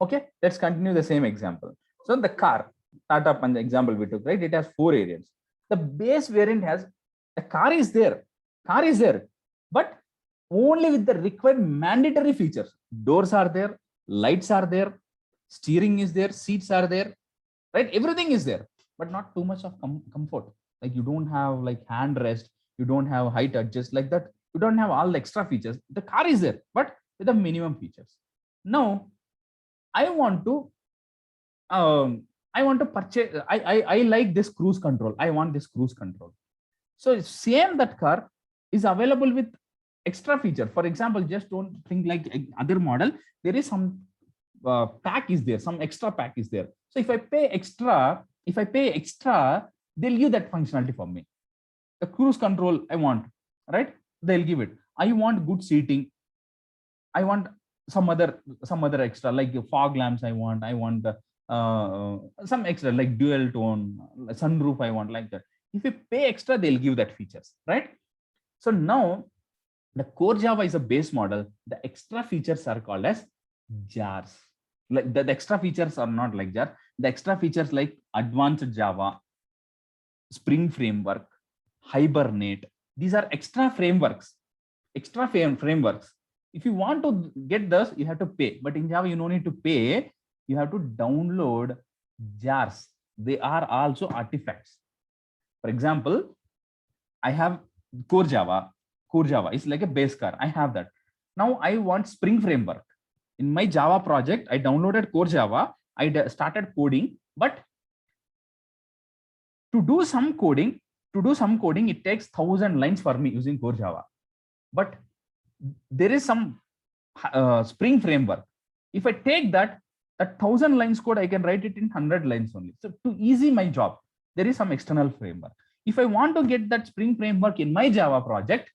Okay, let's continue the same example. So the car, Tata Punch example we took, right? It has 4 variants. The base variant has the car is there, but only with the required mandatory features. Doors are there, lights are there, steering is there, seats are there, right? Everything is there, but not too much of comfort. Like you don't have like hand rest, you don't have height adjust like that. You don't have all the extra features. The car is there, but with the minimum features. Now I want to I want to purchase. I like this cruise control. I want this cruise control. So same that car is available with extra feature. For example, just don't think like other model. There is some pack is there, some extra pack is there. So if I pay extra, they'll give that functionality for me. The cruise control I want, right? They'll give it. I want good seating. I want some other extra like fog lamps. I want some extra like dual tone sunroof. I want like that. If you pay extra, they'll give that features, right? So now the core Java is a base model. The extra features are called as jars. Like the extra features are not like jar. The extra features like advanced Java, Spring Framework, Hibernate. These are extra frameworks. If you want to get this, you have to pay. But in Java, you don't need to pay. You have to download jars. They are also artifacts. For example, I have core Java. Core Java is like a base car. I have that. Now I want Spring Framework. In my Java project, I downloaded core Java. I started coding, but to do some coding, it takes 1,000 lines for me using core Java. But there is some Spring Framework. If I take that 1,000 lines code, I can write it in 100 lines only. So to easy my job, there is some external framework. If I want to get that Spring Framework in my Java project,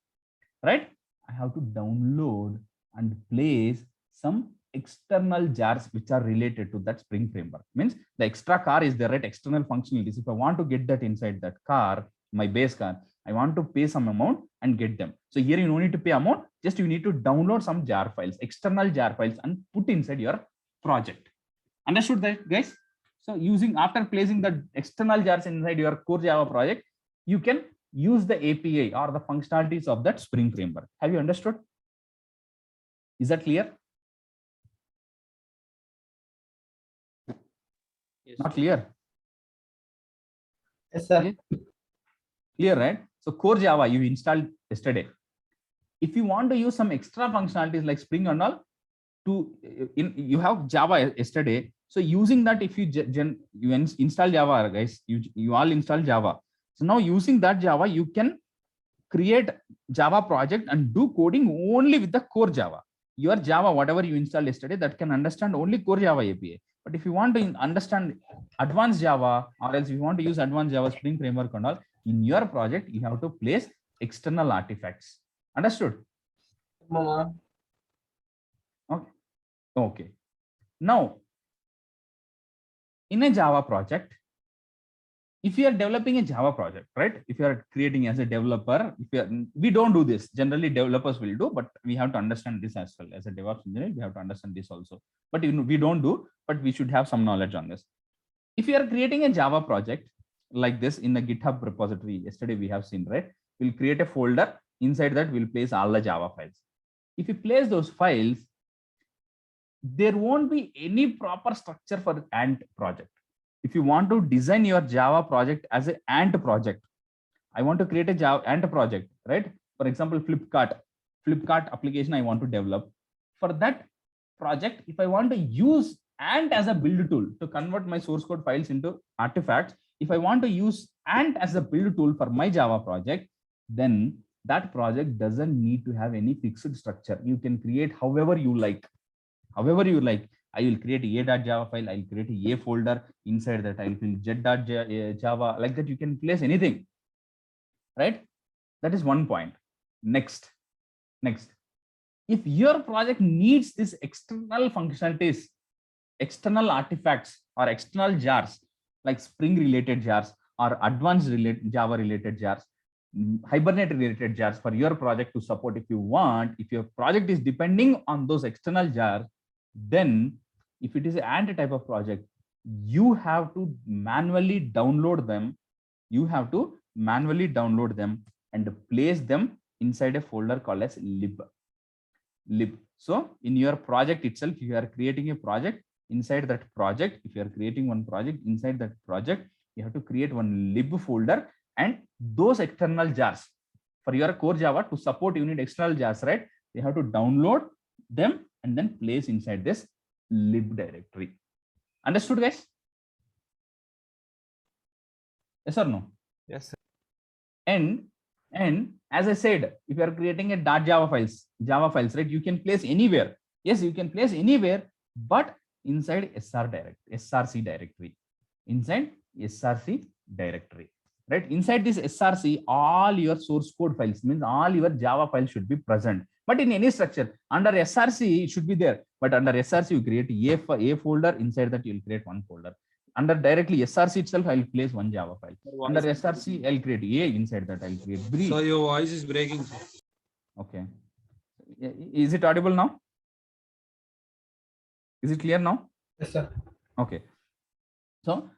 right, I have to download and place some external jars which are related to that Spring Framework. Means the extra car is there, right? External functionalities. If I want to get that inside that car, my base car, I want to pay some amount and get them. So here you don't need to pay amount, just you need to download some jar files, external jar files, and put inside your project. Understood that, guys? So using after placing the external jars inside your core Java project, you can use the API or the functionalities of that Spring Framework. Have you understood? Is that clear? Yes. Not clear? Yes, sir. Clear, right? So core Java you installed yesterday. If you want to use some extra functionalities like Spring and all, you have Java yesterday. So using that, if you install Java, guys, you all install Java. So now using that Java, you can create Java project and do coding only with the core Java. Your Java, whatever you installed yesterday, that can understand only core Java API. But if you want to understand advanced Java, or else if you want to use advanced Java Spring Framework and all, in your project, you have to place external artifacts. Understood? Mama. Okay. Now, in a Java project, if you are developing a Java project, right? If you are creating as a developer, we don't do this. Generally, developers will do, but we have to understand this as well. As a DevOps engineer, we have to understand this also. But we don't do, but we should have some knowledge on this. If you are creating a Java project like this in the GitHub repository, yesterday we have seen, right? We'll create a folder. Inside that, we'll place all the Java files. If you place those files, there won't be any proper structure for Ant project. If you want to design your Java project as an Ant project, I want to create a Java Ant project, right? For example, Flipkart application I want to develop. For that project, if I want to use Ant as a build tool to convert my source code files into artifacts, if I want to use Ant as a build tool for my Java project, then that project doesn't need to have any fixed structure. You can create however you like. I will create a a.java file. I'll create a folder. Inside that, I'll fill jet.java. Like that, you can place anything, right? That is one point. Next, if your project needs this external functionalities, external artifacts, or external jars, like Spring related jars or advanced Java related jars, Hibernate related jars for your project to support, if you want, if your project is depending on those external jars, then If it is an Ant type of project, you have to manually download them. You have to manually download them and place them inside a folder called as lib. So in your project itself, if you are creating a project, inside that project, if you are creating one project, inside that project, you have to create one lib folder, and those external jars for your core Java to support, you need external jars, right? You have to download them and then place inside this lib directory. Understood, guys? Yes or no? Yes, sir. And as I said, if you are creating a .java files, right, you can place anywhere. Yes, you can place anywhere, but inside src directory, inside src directory, right? Inside this src, all your source code files, means all your Java files should be present. But in any structure, under src it should be there. But under src, you create a folder. Inside that, you will create one folder. Under directly src itself, I will place one Java file. Under src, I'll create a, inside that I'll create b. So your voice is breaking. Okay, is it audible now? Is it clear now? Yes, sir. Okay, so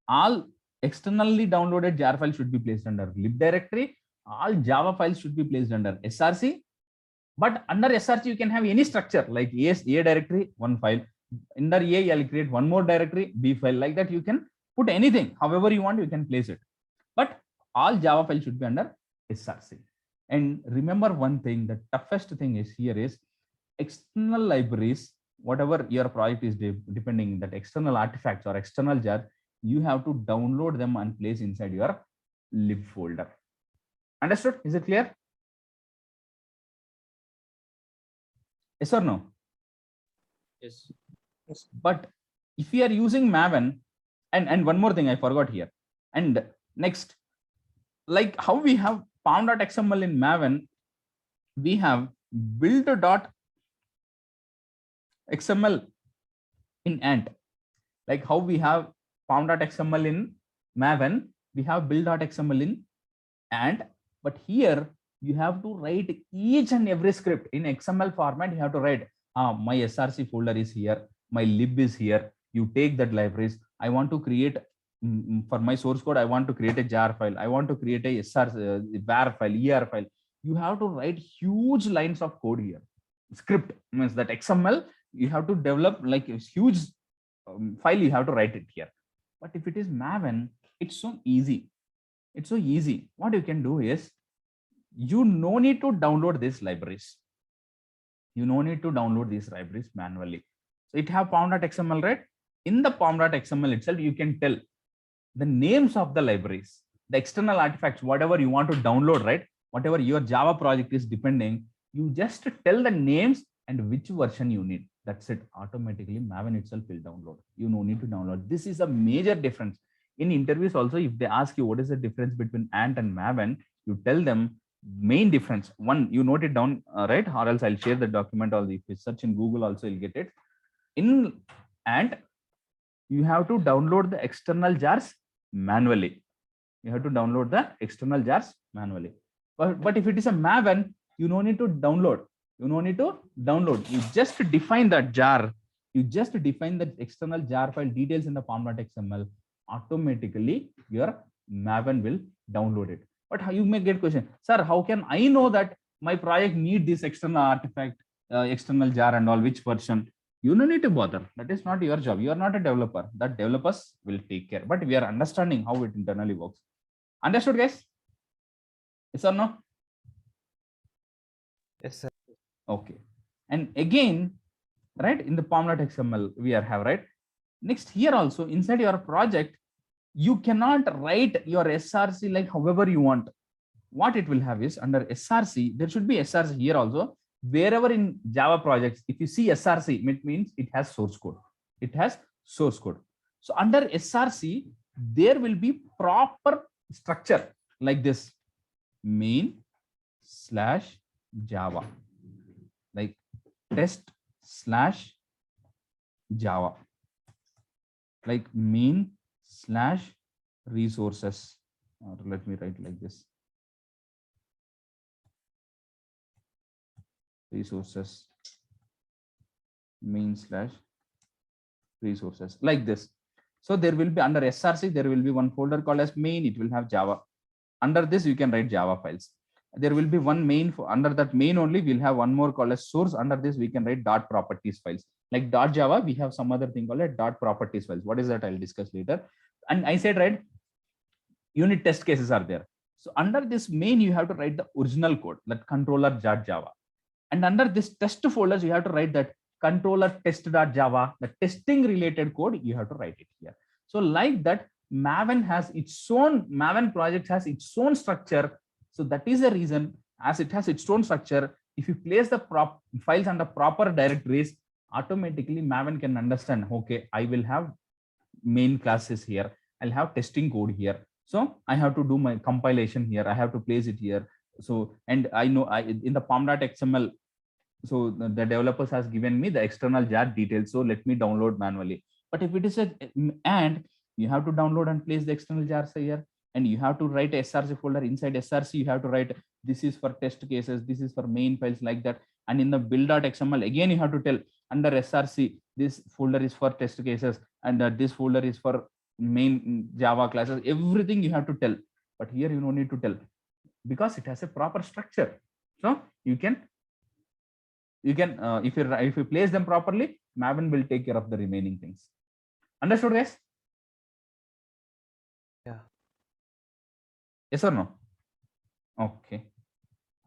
all externally downloaded jar files should be placed under lib directory. All Java files should be placed under src. But under src, you can have any structure, like a directory, one file. Under A, I'll create one more directory, B file. Like that, you can put anything, however you want, you can place it. But all Java files should be under src. And remember one thing, the toughest thing is here is external libraries, whatever your project is depending, that external artifacts or external jar, you have to download them and place inside your lib folder. Understood? Is it clear? Yes or no? Yes. But if we are using Maven, and one more thing I forgot here, and next, like how we have pom.xml in Maven, we have build.xml in Ant. Like how we have pom.xml in Maven, we have build.xml in Ant. But here you have to write each and every script in XML format. You have to write, my src folder is here, my lib is here. You take that libraries. I want to create for my source code, I want to create a jar file. I want to create a var file, er file. You have to write huge lines of code here. Script means that XML, you have to develop like a huge file, you have to write it here. But if it is Maven, it's so easy. It's so easy. What you can do is, you no need to download these libraries. You no need to download these libraries manually. So it have pom.xml, right? In the pom.xml itself, you can tell the names of the libraries, the external artifacts, whatever you want to download, right? Whatever your Java project is depending, you just tell the names and which version you need. That's it. Automatically, Maven itself will download. You no need to download. This is a major difference. In interviews also, if they ask you what is the difference between Ant and Maven, you tell them main difference. One, you note it down, right? Or else I'll share the document, or if you search in Google also, you'll get it. In Ant, you have to download the external jars manually. You have to download the external jars manually. But if it is a Maven, you no need to download. You no need to download. You just define that jar. You just define the external jar file details in the pom.xml. Automatically, your Maven will download it. But how you may get question, sir, how can I know that my project need this external artifact, external jar and all, which version? You don't need to bother. That is not your job. You are not a developer. That developers will take care. But we are understanding how it internally works. Understood, guys? Yes or no? Yes, sir. Okay. And again, right, in the pom.xml, we have, right? Next, here also, inside your project, you cannot write your src like however you want. What it will have is, under src, there should be src here also. Wherever in Java projects, if you see src, it means it has source code. It has source code. So under src, there will be proper structure like this: main/java, like test/java, like main/resources, or let me write like this: resources, main/. resources like this. So there will be under src, there will be one folder called as main. It will have Java. Under this, you can write Java files. There will be one main under that main only. We'll have one more called as source. Under this, we can write dot properties files. Like dot Java, we have some other thing called a dot properties files. What is that? I'll discuss later. And I said, right, unit test cases are there. So under this main, you have to write the original code, that controller.java. And under this test folders, you have to write that controller test.java, the testing related code, you have to write it here. So like that, Maven has its own, Maven project has its own structure. So that is the reason, as it has its own structure, if you place the files under proper directories, automatically Maven can understand, okay, I will have main classes here. I'll have testing code here. So I have to do my compilation here. I have to place it here. So, and I know in the pom.xml, so the developers has given me the external jar details. So let me download manually. But if it is and you have to download and place the external jars here, and you have to write a src folder. Inside src, you have to write this is for test cases, this is for main files, like that. And in the build.xml, again, you have to tell under src, this folder is for test cases, and this folder is for main Java classes. Everything you have to tell. But here you don't need to tell, because it has a proper structure. So you can if you place them properly, Maven will take care of the remaining things. Understood, guys? Yeah. Yes or no? Okay.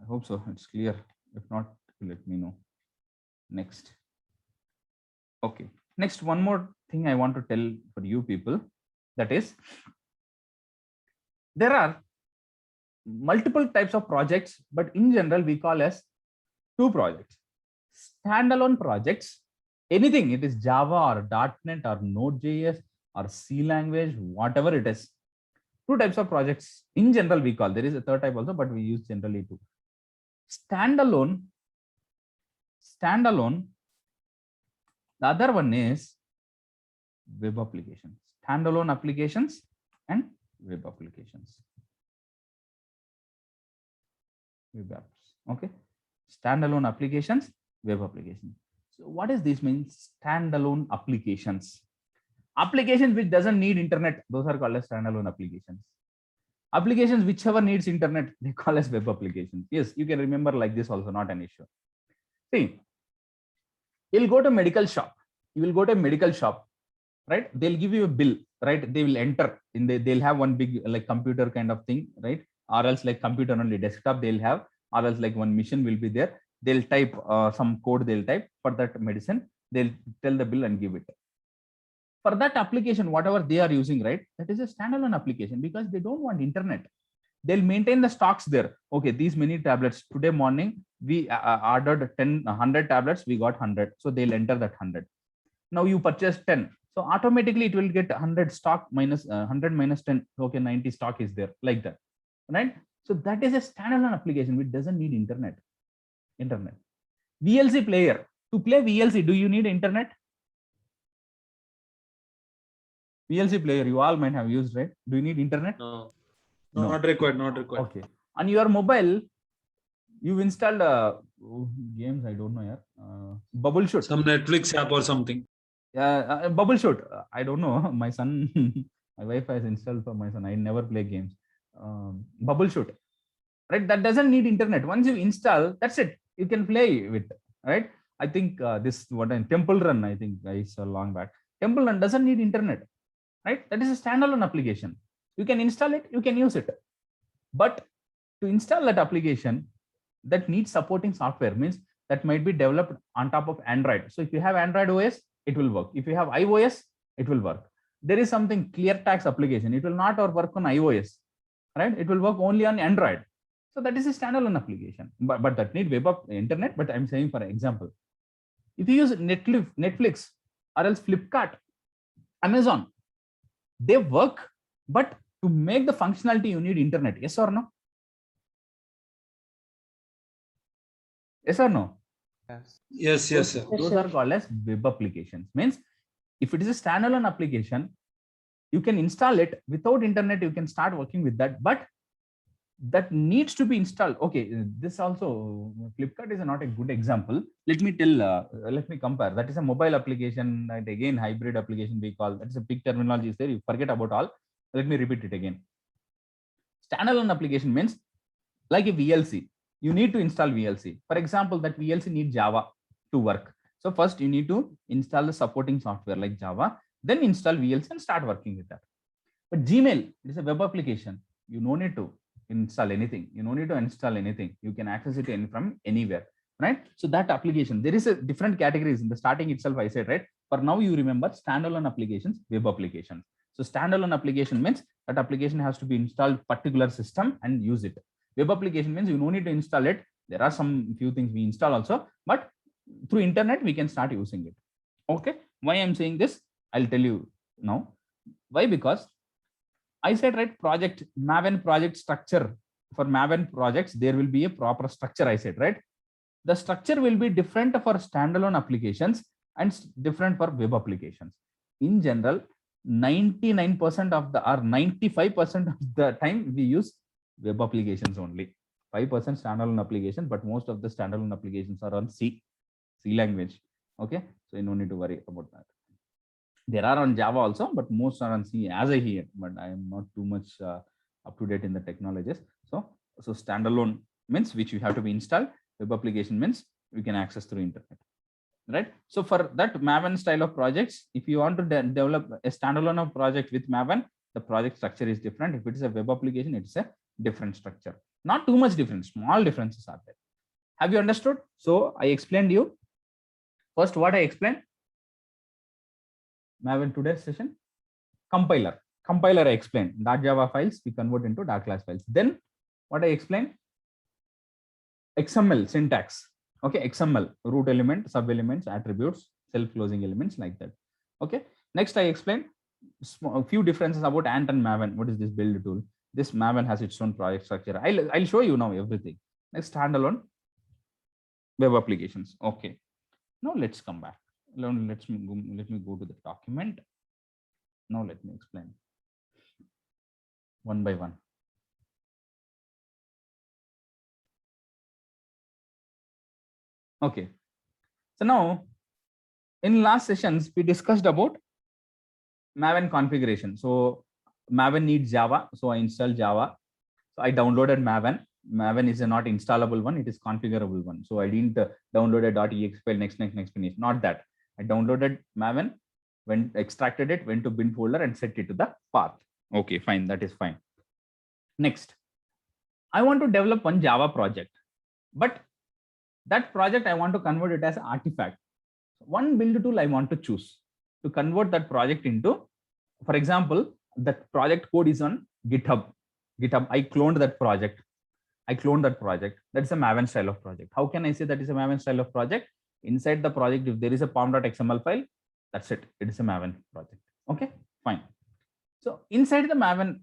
I hope so. It's clear. If not, let me know. Next. Okay. Next, one more thing I want to tell for you people. That is, there are multiple types of projects, but in general, we call as two projects. Standalone projects, anything, it is Java or .NET or Node.js or C language, whatever it is. Two types of projects in general we call. There is a third type also, but we use generally two. Standalone. The other one is web applications. Standalone applications and web applications. Web apps. Okay. Standalone applications, web applications. So what does this mean? Standalone applications. Applications which doesn't need internet, those are called as standalone applications. Applications whichever needs internet, they call as web applications. Yes, you can remember like this also, not an issue. See, you'll go to medical shop. You will go to a medical shop, right? They'll give you a bill, right? They will enter in they'll have one big like computer kind of thing, right? Or else like computer only desktop they'll have, or else like one machine will be there. They'll type some code, they'll type for that medicine. They'll tell the bill and give it. For that application, whatever they are using, right? That is a standalone application because they don't want internet. They'll maintain the stocks there. Okay, these many tablets. Today morning, we ordered 100 tablets. We got 100. So they'll enter that 100. Now you purchase 10. So automatically it will get 100 stock minus 100 minus 10. Okay, 90 stock is there, like that, right? So that is a standalone application which doesn't need internet. VLC player. To play VLC, do you need internet? VLC player, you all might have used, right? Do you need internet? No. No. Not required. Not required. Okay. On your mobile, you've installed games. I don't know, yeah. Bubbleshoot. Some Netflix app or something. Bubbleshoot. I don't know. My son, my wife has installed for my son. I never play games. Bubbleshoot, right? That doesn't need internet. Once you install, that's it. You can play with, right? I think this Temple Run. I think I saw long back. Temple Run doesn't need internet, right? That is a standalone application. You can install it. You can use it. But to install that application, that needs supporting software, means that might be developed on top of Android. So if you have Android OS, it will work. If you have iOS, it will work. There is something ClearTax application. It will not work on iOS, right? It will work only on Android. So that is a standalone application, but that need web of internet. But I'm saying, for example, if you use Netflix or else Flipkart, Amazon, they work, but to make the functionality, you need internet. Yes or no? Yes or no? Yes, yes, sir. Those are called as web applications. Means if it is a standalone application, you can install it without internet. You can start working with that, but that needs to be installed. Okay, this also Flipkart is not a good example. Let me tell. Let me compare. That is a mobile application, and again hybrid application we call. That is a big terminology is there. You forget about all. Let me repeat it again. Standalone application means like a VLC. You need to install VLC. For example, that VLC needs Java to work. So first you need to install the supporting software like Java, then install VLC and start working with that. But Gmail, it is a web application. You no need to install anything. You no need to install anything. You can access it from anywhere, right? So that application, there is a different categories in the starting itself. I said, right? For now, you remember standalone applications, web applications. So standalone application means that application has to be installed particular system and use it. Web application means you no need to install it. There are some few things we install also, but through internet we can start using it. Okay, why I'm saying this, I'll tell you now. Why? Because I said, right, project Maven project structure. For Maven projects there will be a proper structure. I said, right, the structure will be different for standalone applications and different for web applications. In general, 99% of the or 95% of the time we use web applications only. 5% standalone applications, but most of the standalone applications are on C language. Okay, so you don't need to worry about that. There are on Java also, but most are on C as I hear, but I am not too much up to date in the technologies. So standalone means which you have to be installed. Web application means we can access through internet, right? So for that Maven style of projects, if you want to develop a standalone of project with Maven, the project structure is different. If it is a web application, it's a different structure. Not too much difference, small differences are there. Have you understood? So I explained you. First, what I explained, Maven today's session, compiler I explained. .java files we convert into .class files. Then what I explained, XML syntax. Okay, XML, root element, sub elements, attributes, self-closing elements, like that. Okay, next I explained a few differences about Ant and Maven. What is this build tool? This Maven has its own project structure. I'll show you now everything. Next, standalone web applications. Okay, now let's come back. Let me go to the document. Now let me explain one by one. Okay, so now in last sessions we discussed about Maven configuration. So Maven needs Java, so I installed Java. So I downloaded Maven. Maven is a not installable one, it is configurable one. So I didn't download a .exe file, next finish. Not that. I downloaded Maven, went extracted it, went to bin folder and set it to the path. Okay, fine, that is fine. Next, I want to develop one Java project, but that project I want to convert it as an artifact. One build tool I want to choose to convert that project into, for example, that project code is on GitHub. I cloned that project. That is a Maven style of project. How can I say that is a Maven style of project? Inside the project, if there is a pom.xml file, that's it. It is a Maven project. Okay, fine. So inside the Maven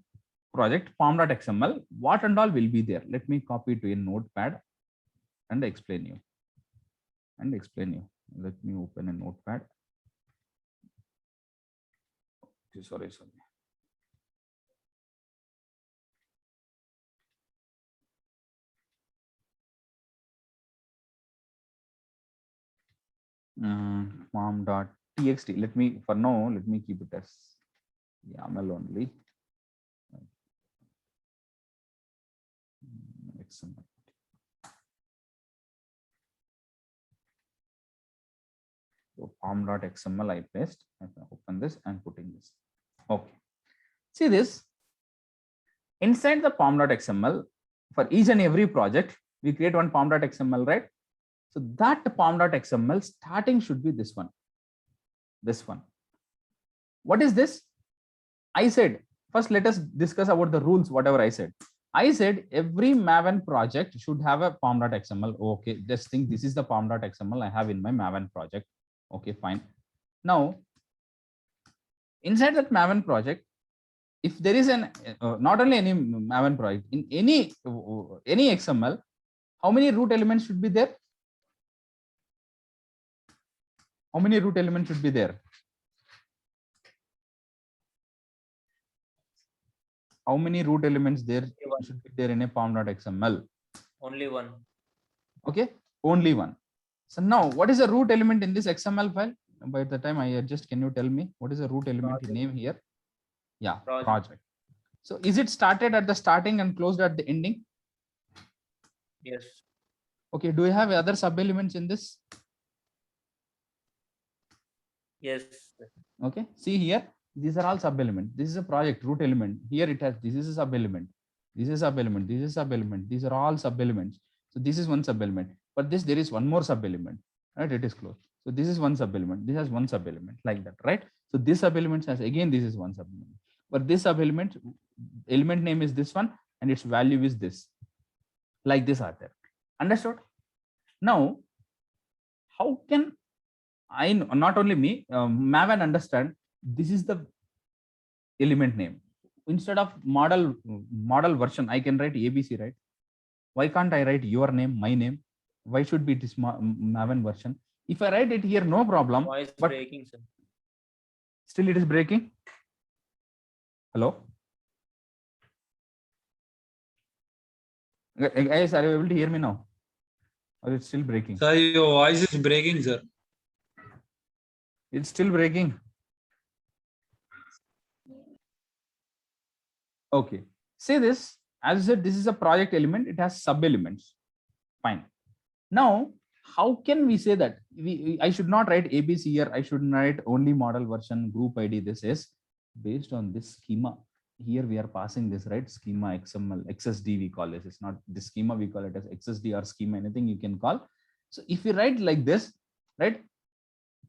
project, pom.xml, what and all will be there? Let me copy to a notepad and explain you. Let me open a notepad. Okay, sorry. Pom.txt. Let me keep it as YAML only. XML. So pom.xml I paste. I can open this and putting this. Okay. See this. Inside the pom.xml, for each and every project, we create one pom.xml, right? So that pom.xml starting should be this one. What is this? I said, first let us discuss about the rules, whatever I said. I said every Maven project should have a pom.xml. Okay, just think this is the pom.xml I have in my Maven project. Okay, fine. Now, inside that Maven project, if there is an not only any Maven project, in any XML, how many root elements should be there? How many root elements should be there? how many root elements there One. should be there in a pom.xml? Only one. Okay, only one. So now what is the root element in this XML file? By the time I adjust, can you tell me what is the root element Project. name here? Yeah, Project. project. So is it started at the starting and closed at the ending? Yes. Okay, do you have other sub elements in this? Yes. Okay, see here, these are all sub elements. This is a project root element. Here it has, this is a sub element. This is sub element. This is sub element. These are all sub elements. So this is one sub element, but this there is one more sub element, right? It is closed. So this is one sub element. This has one sub element like that, right? So this sub element has again, this is one sub element, but this sub element name is this one and its value is this, like this are there. Understood? Now, how can I not only me, Maven understand this is the element name. Instead of model version, I can write ABC, right? Why can't I write your name, my name? Why should be this Maven version? If I write it here, no problem. Voice But breaking, sir. still it is breaking. Hello? Guys, are you able to hear me now? Or it's still breaking? Sir, your voice is breaking, sir. It's still breaking. Okay. Say this, as I said, this is a project element. It has sub elements. Fine. Now, how can we say that I should not write ABC here? I should write only model version group ID. This is based on this schema. Here we are passing this, right? Schema XML, XSD we call this. It's not the schema, we call it as XSD or schema, anything you can call. So if you write like this, right?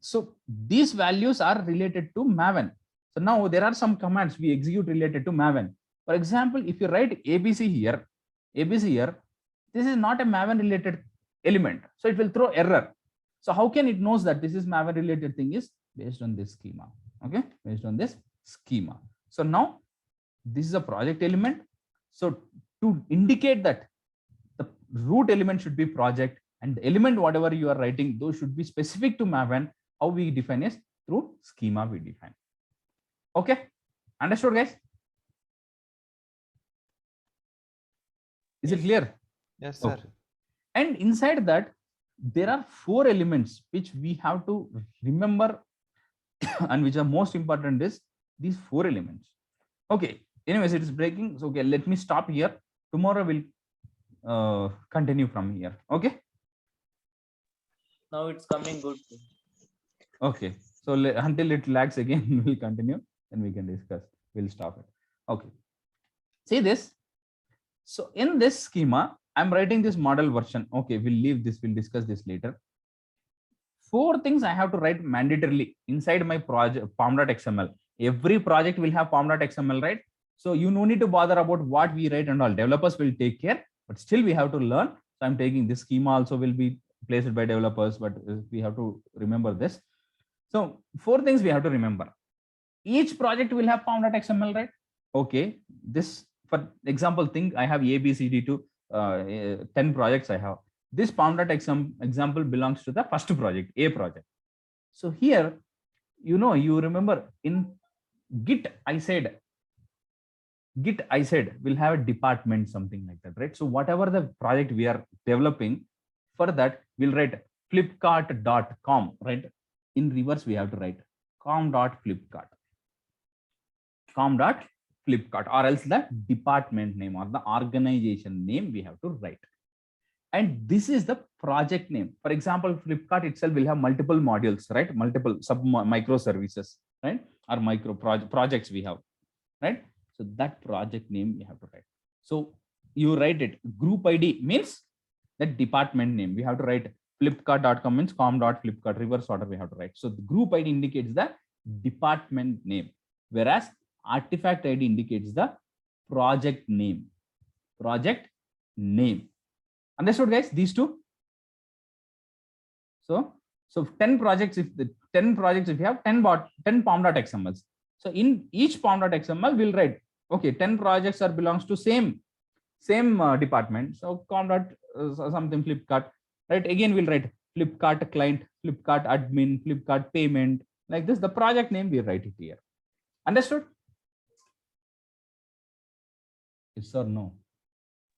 So these values are related to Maven. So now there are some commands we execute related to Maven. For example, if you write ABC here, this is not a Maven related element. So it will throw error. So how can it knows that this is Maven related thing is based on this schema. Okay, based on this schema. So now this is a project element. So to indicate that the root element should be project and the element whatever you are writing, those should be specific to Maven. How we define is through schema we define. Okay, understood, guys? Is it clear? Yes, sir. Okay. And inside that, there are 4 elements which we have to remember and which are most important is these 4 elements. Okay, anyways, it is breaking. So, okay, let me stop here. Tomorrow we'll continue from here. Okay. Now it's coming good. Okay, so until it lags again, we'll continue, then we can discuss. We'll stop it. Okay. See this. So in this schema, I'm writing this model version. Okay, we'll leave this. We'll discuss this later. 4 things I have to write mandatorily inside my project pom.xml. Every project will have pom.xml, right? So you no need to bother about what we write and all. Developers will take care, but still we have to learn. So I'm taking this schema also will be placed by developers, but we have to remember this. So 4 things we have to remember. Each project will have pom.xml, right? Okay, this for example thing I have ABCD to 10 projects I have. This pom.xml example belongs to the first project, A project. So here, you remember in Git I said will have a department, something like that, right? So whatever the project we are developing, for that we'll write flipkart.com, right? In reverse we have to write com.flipkart, or else the department name or the organization name we have to write. And this is the project name. For example, Flipkart itself will have multiple modules, right? Multiple microservices, right? Or micro projects we have, right? So that project name we have to write. So you write it. Group ID means that department name. We have to write flipkart.com means com.flipkart, reverse order we have to write. So the group ID indicates the department name, whereas artifact ID indicates the project name. Understood, guys? These 2. So 10 projects, if you have 10 pom.xmls. So in each pom.xml we'll write, okay, 10 projects are belongs to same department. So something Flipkart, right? Again we'll write Flipkart client, Flipkart admin, Flipkart payment, like this. The project name we write it here. Understood? Yes or no?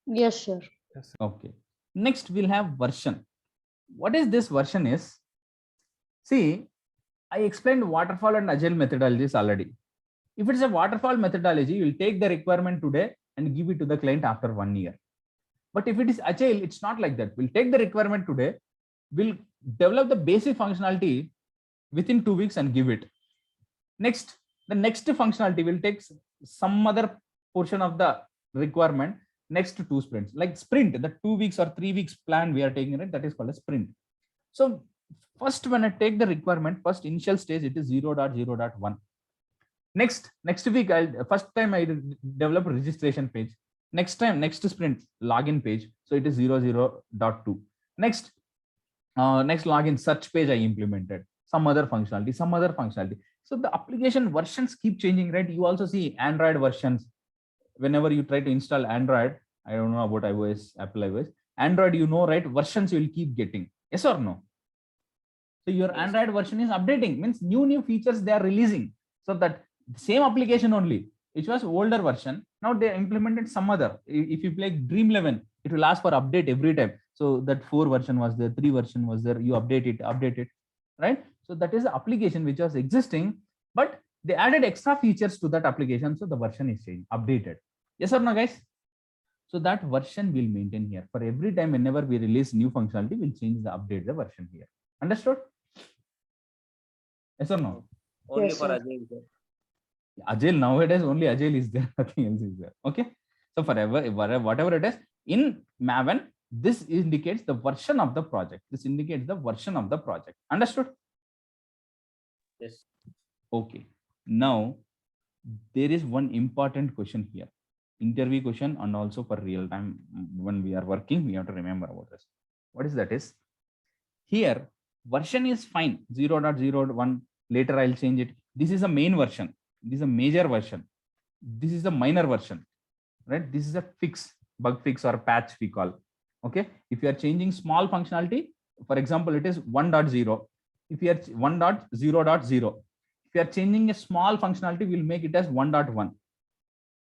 Yes, sir. Okay. Next, we'll have version. What is this version is? See, I explained waterfall and agile methodologies already. If it's a waterfall methodology, you'll take the requirement today and give it to the client after 1 year. But if it is agile, it's not like that. We'll take the requirement today, we'll develop the basic functionality within 2 weeks and give it. Next, the next functionality will take some other portion of the requirement next to 2 sprints. Like sprint, the 2 weeks or 3 weeks plan we are taking it, that is called a sprint. So first, when I take the requirement, first initial stage, it is 0.0.1. Next week, first time I develop a registration page. Next sprint, login page. So it is 0.0.2. Next login search page I implemented. Some other functionality. So the application versions keep changing, right? You also see Android versions. Whenever you try to install Android, I don't know about iOS, Apple iOS. Android, you know, right? Versions you will keep getting. Yes or no? So your Yes. Android version is updating, means new features they are releasing. So that same application only, which was older version, now they implemented some other. If you play Dream11, it will ask for update every time. So that 4 version was there, 3 version was there, you update it, right? So that is the application which was existing, but they added extra features to that application. So the version is changed, updated. Yes or no, guys? So that version will maintain here. For every time, whenever we release new functionality, we'll change the update the version here. Understood? Yes or no? Only Yes, for sir. agile, sir. Agile, nowadays only agile is there, nothing else is there. Okay. So forever, whatever it is, in Maven, this indicates the version of the project. This indicates the version of the project. Understood? Yes. Okay. Now, there is one important question here. Interview question, and also for real time when we are working, we have to remember about this. What is that is? Here, version is fine, 0.0.1. Later I'll change it. This is a main version. This is a major version. This is a minor version, right? This is a fix, bug fix or patch we call. Okay. If you are changing small functionality, for example, it is 1.0. If you are 1.0.0, if you are changing a small functionality, we'll make it as 1.1.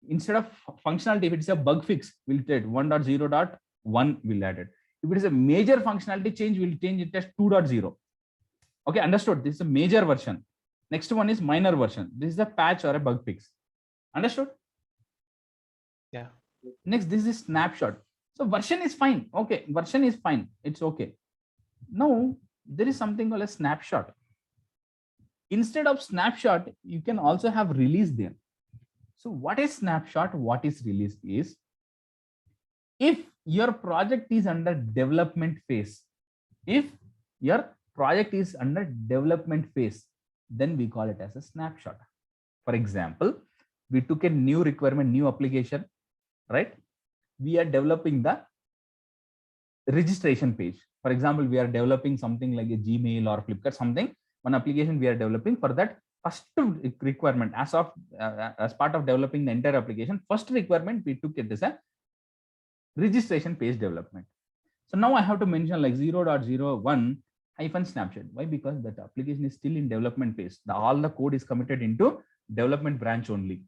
Instead of functionality, if it's a bug fix, we'll take 1.0.1, we'll add it. If it is a major functionality change, we'll change it as 2.0. Okay, understood? This is a major version. Next one is minor version. This is a patch or a bug fix. Understood? Yeah. Next, this is snapshot. So version is fine. Okay, version is fine. It's okay. Now, there is something called a snapshot. Instead of snapshot, you can also have release there. So what is snapshot? What is release is, if your project is under development phase, then we call it as a snapshot. For example, we took a new requirement, new application, right? We are developing the registration page. For example, we are developing something like a Gmail or Flipkart, something, one application we are developing. For that first requirement, as part of developing the entire application, first requirement we took it as a registration page development. So now I have to mention like 0.01 hyphen snapshot. Why? Because that application is still in development phase. All the code is committed into development branch only.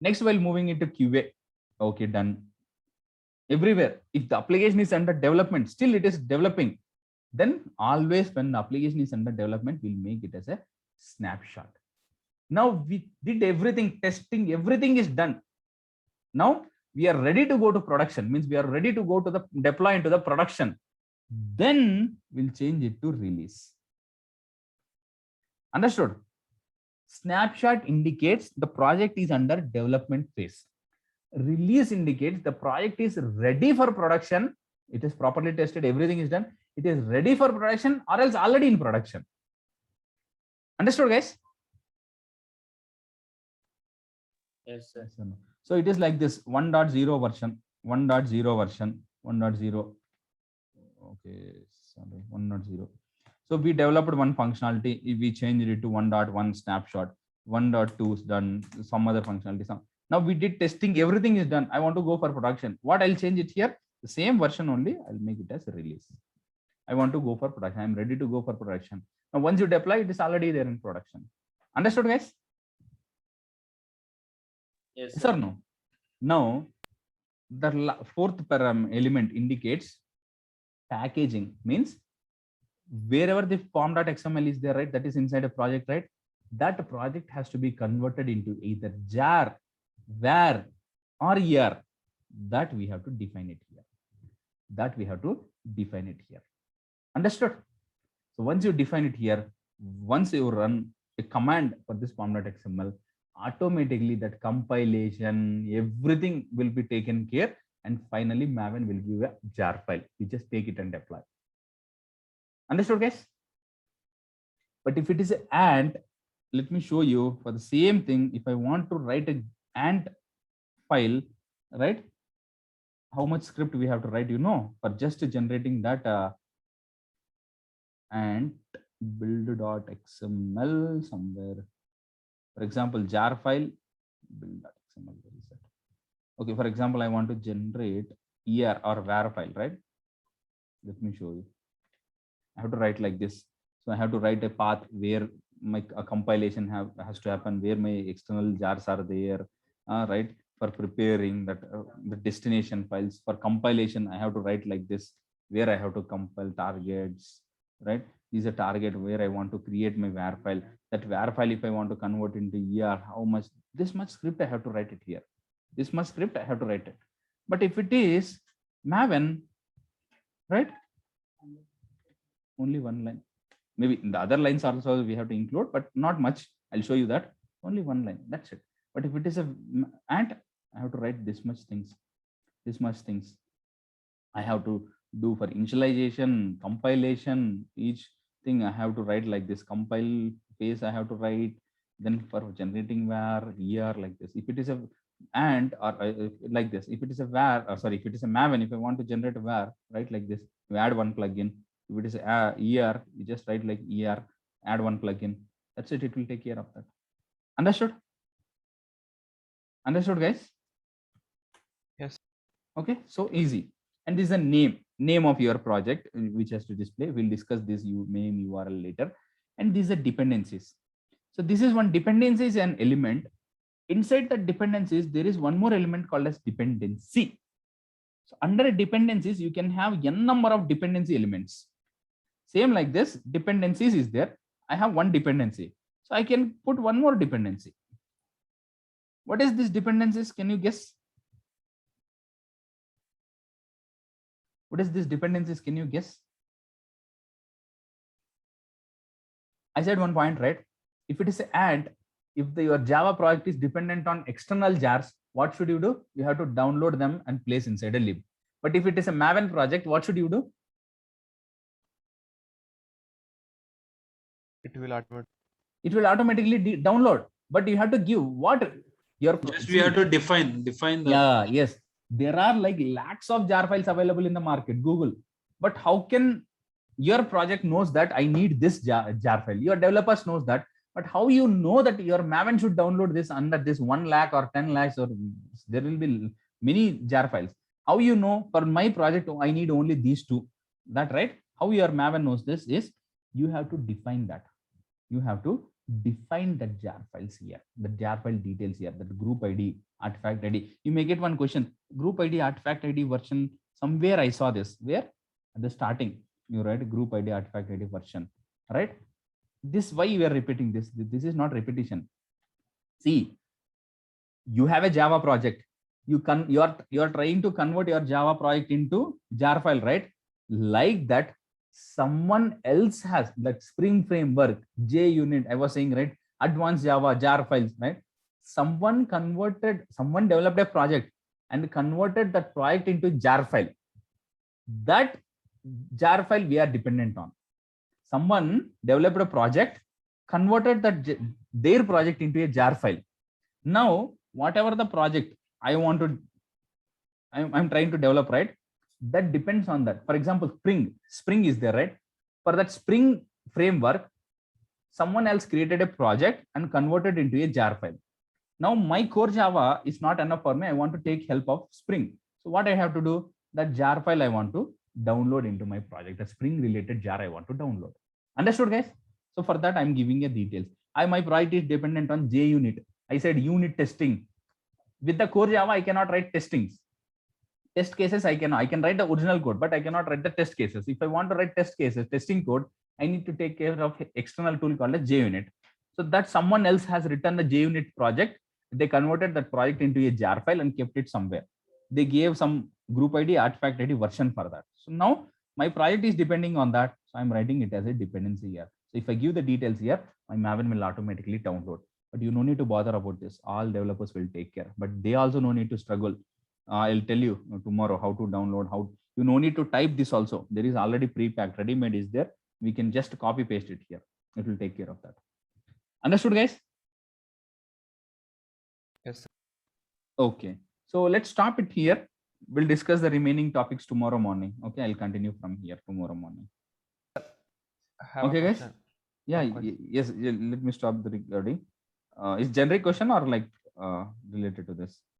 Next, while moving into QA, okay, done. Everywhere, if the application is under development, still it is developing, then always when the application is under development, we'll make it as a snapshot. Now we did everything, testing, everything is done. Now we are ready to go to production, means we are ready to go to the deploy into the production. Then we'll change it to release. Understood? Snapshot indicates the project is under development phase. Release indicates the project is ready for production. It is properly tested, everything is done. It is ready for production or else already in production. Understood, guys? Yes, sir. So it is like this 1.0 version, 1.0 version, 1.0. Okay, sorry, 1.0. So we developed one functionality, we changed it to 1.1 snapshot, 1.2 is done, some other functionality. Now we did testing, everything is done. I want to go for production. What I'll change it here? The same version only, I'll make it as a release. I want to go for production. I'm ready to go for production. Now, once you deploy, it is already there in production. Understood, guys? Yes, Yes sir. or no? Now, the fourth element indicates packaging, means wherever the form.xml is there, right, that is inside a project, right, that project has to be converted into either jar, var, or ER. That we have to define it here. That we have to define it here. Understood? So once you define it here, once you run a command for this form.xml, automatically that compilation, everything will be taken care, and finally Maven will give a jar file. You just take it and deploy. Understood, guys? But if it is an ant, let me show you for the same thing. If I want to write an ant file, right, how much script we have to write, for just generating that ant build.xml somewhere. For example, jar file build.xml. Where is that? Okay, for example, I want to generate ER or var file, right? Let me show you. I have to write like this. So I have to write a path where my compilation has to happen, where my external jars are there, right? For preparing that the destination files for compilation, I have to write like this, where I have to compile targets, right? These are target where I want to create my var file. That var file, if I want to convert into ER, how much, this much script I have to write it here. This much script I have to write it. But if it is Maven, right? Only one line. Maybe in the other lines also we have to include, but not much. I'll show you that. Only one line. That's it. But if it is a ant, I have to write this much things. This much things I have to do for initialization, compilation. Each thing I have to write like this. Compile phase I have to write. Then for generating var, ER like this. If it is a ant or like this. If it is a var, sorry, if it is a Maven, if I want to generate a var, write like this. You add one plugin. If it is ER, you just write like ER, add one plugin. That's it. It will take care of that. Understood? Understood, guys? Yes. Okay, so easy. And this is a name of your project which has to display. We'll discuss this name URL later. And these are dependencies. So this is one dependency is an element. Inside the dependencies, there is one more element called as dependency. So under dependencies, you can have n number of dependency elements. Same like this, dependencies is there. I have one dependency. So I can put one more dependency. What is this dependencies? Can you guess? What is this dependencies? Can you guess? I said one point, right? If it is an ant, if your Java project is dependent on external jars, what should you do? You have to download them and place inside a lib. But if it is a Maven project, what should you do? It will automate. It will automatically download, but you have to give what your Just we have to define the. Yeah, yes. There are like lakhs of jar files available in the market, Google. But how can your project knows that I need this jar file? Your developers knows that, but how you know that your Maven should download this under this 1 lakh or 10 lakhs, or there will be many jar files. How you know for my project I need only these two? That right? How your Maven knows this is you have to define that. You have to define the jar files here, the jar file details here, the group ID, artifact ID. You may get one question, group ID, artifact ID version. Somewhere I saw this, where at the starting, you write group ID, artifact ID version, right? This, why you are repeating this? This is not repetition. See, you have a Java project. You are trying to convert your Java project into jar file, right? Like that, someone else has that Spring framework, JUnit, I was saying, right? Advanced Java, jar files, right? Someone developed a project and converted that project into jar file. That jar file we are dependent on. Someone developed a project, converted their project into a jar file. Now, whatever the project I'm trying to develop, right? That depends on that. For example, Spring is there, right? For that Spring framework, someone else created a project and converted into a jar file. Now my core Java is not enough for me. I want to take help of Spring. So what I have to do, that jar file I want to download into my project, the Spring related jar I want to download. Understood, guys? So for that, I'm giving you details. My project is dependent on JUnit. I said unit testing. with the core Java, I cannot write testings. Test cases I can write the original code, but I cannot write the test cases. If I want to write test cases, testing code, I need to take care of external tool called as JUnit. So that someone else has written the JUnit project. They converted that project into a jar file and kept it somewhere. They gave some group ID, artifact ID version for that. So now my project is depending on that. So I'm writing it as a dependency here. So if I give the details here, my Maven will automatically download. But you no need to bother about this. All developers will take care. But they also no need to struggle. I'll tell you tomorrow how to download, how you no need to type this also. There is already pre-packed, ready-made is there. We can just copy paste it here. It will take care of that. Understood, guys? Yes, sir. Okay. So let's stop it here. We'll discuss the remaining topics tomorrow morning. Okay, I'll continue from here tomorrow morning. I have a Okay, guys? question. Yeah, One question. yes, let me stop the recording. Is generic question or like related to this?